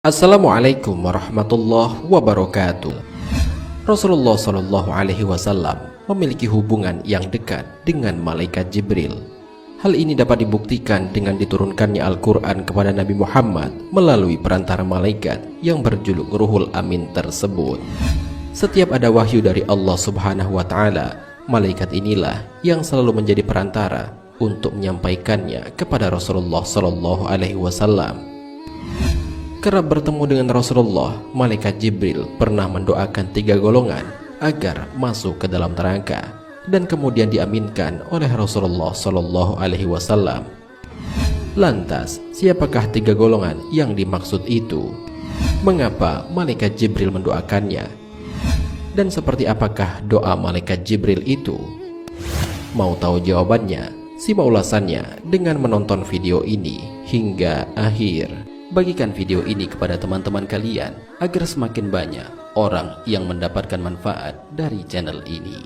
Assalamualaikum warahmatullahi wabarakatuh. Rasulullah Shallallahu Alaihi Wasallam memiliki hubungan yang dekat dengan malaikat Jibril. Hal ini dapat dibuktikan dengan diturunkannya Al-Quran kepada Nabi Muhammad melalui perantara malaikat yang berjuluk Ruhul Amin tersebut. Setiap ada wahyu dari Allah Subhanahu wa Ta'ala, malaikat inilah yang selalu menjadi perantara untuk menyampaikannya kepada Rasulullah Shallallahu Alaihi Wasallam. Kerap bertemu dengan Rasulullah, malaikat Jibril pernah mendoakan 3 golongan agar masuk ke dalam neraka dan kemudian diaminkan oleh Rasulullah Shallallahu Alaihi Wasallam. Lantas, siapakah 3 golongan yang dimaksud itu? Mengapa malaikat Jibril mendoakannya? Dan seperti apakah doa malaikat Jibril itu? Mau tahu jawabannya? Simak ulasannya dengan menonton video ini hingga akhir. Bagikan video ini kepada teman-teman kalian agar semakin banyak orang yang mendapatkan manfaat dari channel ini.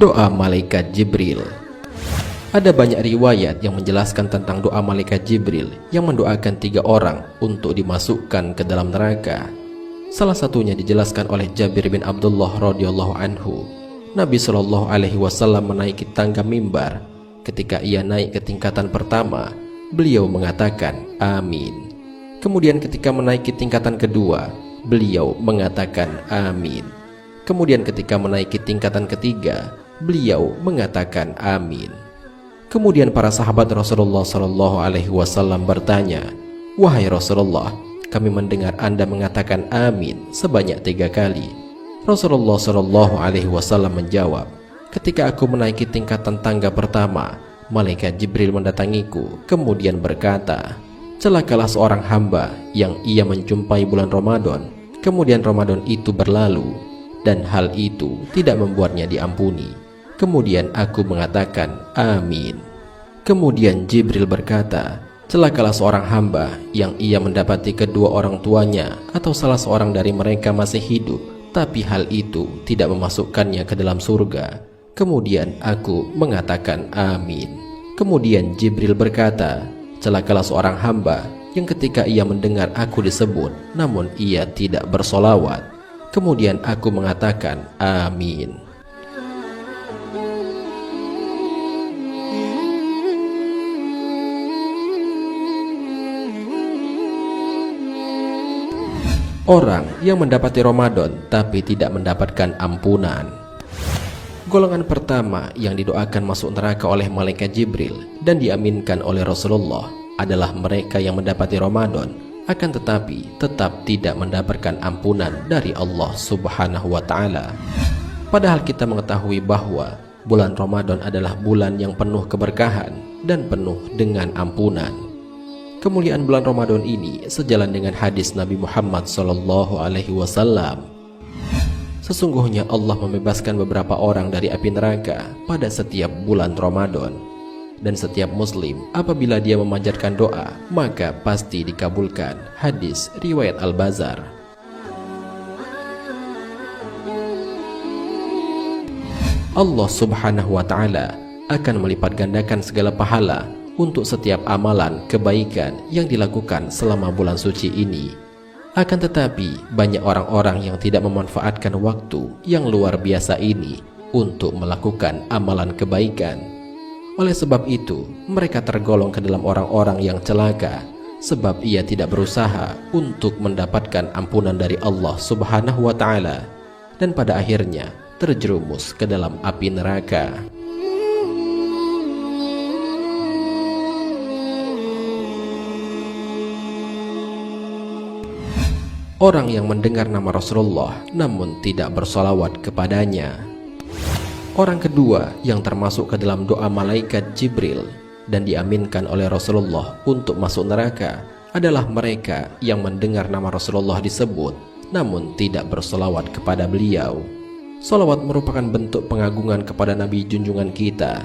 Doa malaikat Jibril. Ada banyak riwayat yang menjelaskan tentang doa malaikat Jibril yang mendoakan 3 orang untuk dimasukkan ke dalam neraka. Salah satunya dijelaskan oleh Jabir bin Abdullah radhiyallahu anhu. Nabi Shallallahu Alaihi Wasallam menaiki tangga mimbar. Ketika ia naik ke tingkatan pertama, beliau mengatakan amin. Kemudian ketika menaiki tingkatan kedua, beliau mengatakan amin. Kemudian ketika menaiki tingkatan ketiga, beliau mengatakan amin. Kemudian para sahabat Rasulullah Shallallahu Alaihi Wasallam bertanya, "Wahai Rasulullah, kami mendengar Anda mengatakan amin sebanyak 3 kali." Rasulullah Shallallahu Alaihi Wasallam menjawab, "Ketika aku menaiki tingkatan tangga pertama, malaikat Jibril mendatangiku, kemudian berkata, celakalah seorang hamba yang ia menjumpai bulan Ramadan, kemudian Ramadan itu berlalu, dan hal itu tidak membuatnya diampuni. Kemudian aku mengatakan, amin. Kemudian Jibril berkata, celakalah seorang hamba yang ia mendapati kedua orang tuanya atau salah seorang dari mereka masih hidup, tapi hal itu tidak memasukkannya ke dalam surga. Kemudian aku mengatakan amin. Kemudian Jibril berkata, celakalah seorang hamba yang ketika ia mendengar aku disebut, namun ia tidak bersolawat. Kemudian aku mengatakan amin." Orang yang mendapati Ramadan tapi tidak mendapatkan ampunan. Golongan pertama yang didoakan masuk neraka oleh malaikat Jibril dan diaminkan oleh Rasulullah adalah mereka yang mendapati Ramadan akan tetapi tetap tidak mendapatkan ampunan dari Allah Subhanahu wa Ta'ala. Padahal kita mengetahui bahwa bulan Ramadan adalah bulan yang penuh keberkahan dan penuh dengan ampunan. Kemuliaan bulan Ramadan ini sejalan dengan hadis Nabi Muhammad Sallallahu Alaihi Wasallam. Sesungguhnya Allah membebaskan beberapa orang dari api neraka pada setiap bulan Ramadan. Dan setiap muslim apabila dia memanjatkan doa, maka pasti dikabulkan. Hadis riwayat Al-Bazar. Allah Subhanahu wa Ta'ala akan melipat gandakan segala pahala untuk setiap amalan kebaikan yang dilakukan selama bulan suci ini. Akan tetapi banyak orang-orang yang tidak memanfaatkan waktu yang luar biasa ini untuk melakukan amalan kebaikan. Oleh sebab itu mereka tergolong ke dalam orang-orang yang celaka, sebab ia tidak berusaha untuk mendapatkan ampunan dari Allah Subhanahu wa Ta'ala, dan pada akhirnya terjerumus ke dalam api neraka. Orang yang mendengar nama Rasulullah namun tidak bersolawat kepadanya. Orang kedua yang termasuk ke dalam doa malaikat Jibril dan diaminkan oleh Rasulullah untuk masuk neraka adalah mereka yang mendengar nama Rasulullah disebut namun tidak bersolawat kepada beliau. Solawat merupakan bentuk pengagungan kepada Nabi junjungan kita.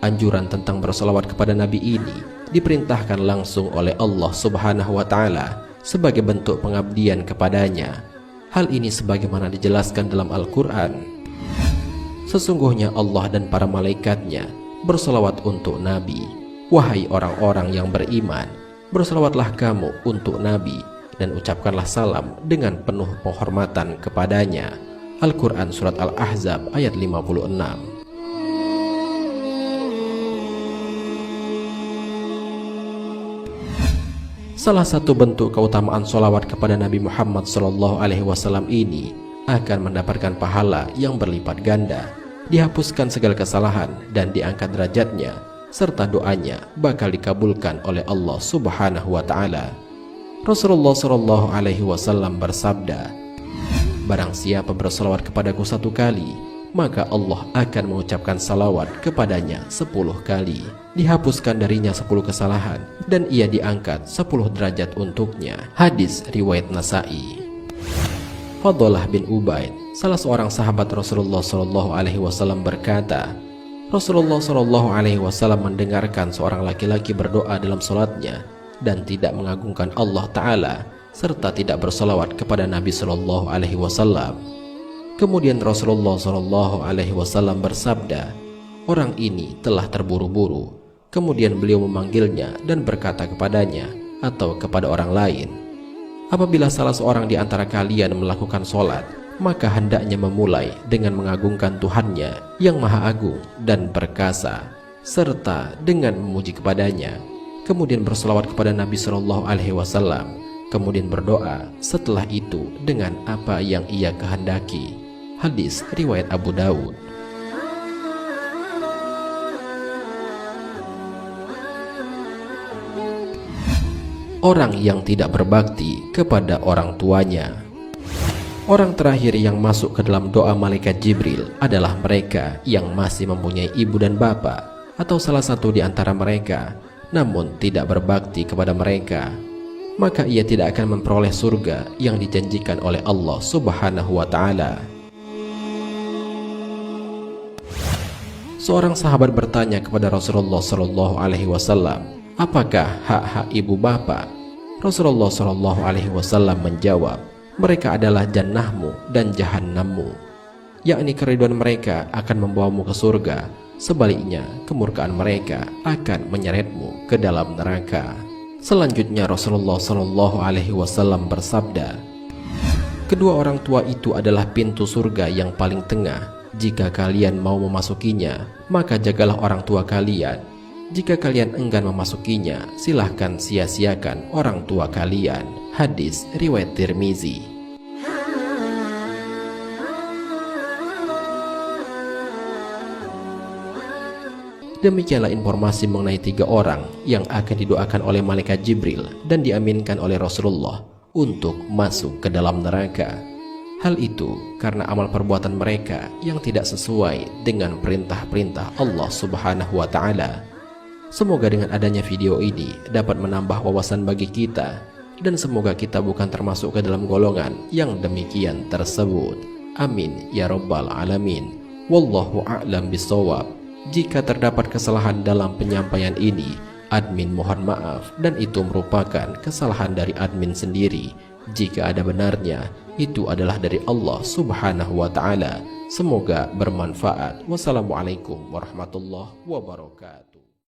Anjuran tentang bersolawat kepada Nabi ini diperintahkan langsung oleh Allah Subhanahu wa Ta'ala sebagai bentuk pengabdian kepadanya. Hal ini sebagaimana dijelaskan dalam Al-Quran. Sesungguhnya Allah dan para malaikatnya bersolawat untuk Nabi. Wahai orang-orang yang beriman, bersolawatlah kamu untuk Nabi dan ucapkanlah salam dengan penuh penghormatan kepadanya. Al-Quran Surat Al-Ahzab ayat 56. Salah satu bentuk keutamaan sholawat kepada Nabi Muhammad SAW ini akan mendapatkan pahala yang berlipat ganda, dihapuskan segala kesalahan dan diangkat derajatnya, serta doanya bakal dikabulkan oleh Allah Subhanahu wa Ta'ala. Rasulullah SAW bersabda, "Barang siapa bersolawat kepadaku 1 kali, maka Allah akan mengucapkan salawat kepadanya 10 kali. Dihapuskan darinya 10 kesalahan dan ia diangkat 10 derajat untuknya." Hadis riwayat Nasa'i. Fadlah bin Ubaid, salah seorang sahabat Rasulullah SAW berkata, Rasulullah SAW mendengarkan seorang laki-laki berdoa dalam salatnya dan tidak mengagungkan Allah Ta'ala serta tidak bersalawat kepada Nabi SAW. Kemudian Rasulullah SAW bersabda, "Orang ini telah terburu-buru." Kemudian beliau memanggilnya dan berkata kepadanya atau kepada orang lain, "Apabila salah seorang di antara kalian melakukan sholat, maka hendaknya memulai dengan mengagungkan Tuhannya yang Maha Agung dan Perkasa, serta dengan memuji kepadanya, kemudian berselawat kepada Nabi SAW, kemudian berdoa setelah itu dengan apa yang ia kehendaki." Hadis riwayat Abu Dawud. Orang yang tidak berbakti kepada orang tuanya. Orang terakhir yang masuk ke dalam doa malaikat Jibril adalah mereka yang masih mempunyai ibu dan bapak atau salah satu di antara mereka, namun tidak berbakti kepada mereka. Maka ia tidak akan memperoleh surga yang dijanjikan oleh Allah Subhanahu wa Ta'ala. Seorang sahabat bertanya kepada Rasulullah SAW, "Apakah hak-hak ibu bapak?" Rasulullah SAW menjawab, "Mereka adalah jannahmu dan jahannammu," yakni keriduan mereka akan membawamu ke surga, sebaliknya kemurkaan mereka akan menyeretmu ke dalam neraka. Selanjutnya Rasulullah SAW bersabda, "Kedua orang tua itu adalah pintu surga yang paling tengah. Jika kalian mau memasukinya, maka jagalah orang tua kalian. Jika kalian enggan memasukinya, silahkan sia-siakan orang tua kalian." Hadis riwayat Tirmizi. Demikianlah informasi mengenai 3 orang yang akan didoakan oleh malaikat Jibril dan diaminkan oleh Rasulullah untuk masuk ke dalam neraka. Hal itu karena amal perbuatan mereka yang tidak sesuai dengan perintah-perintah Allah Subhanahu wa Ta'ala. Semoga dengan adanya video ini dapat menambah wawasan bagi kita, dan semoga kita bukan termasuk ke dalam golongan yang demikian tersebut. Amin ya rabbal alamin. Wallahu a'lam bishawab. Jika terdapat kesalahan dalam penyampaian ini, admin mohon maaf, dan itu merupakan kesalahan dari admin sendiri. Jika ada benarnya, itu adalah dari Allah Subhanahu wa Ta'ala. Semoga bermanfaat. Wassalamualaikum warahmatullahi wabarakatuh.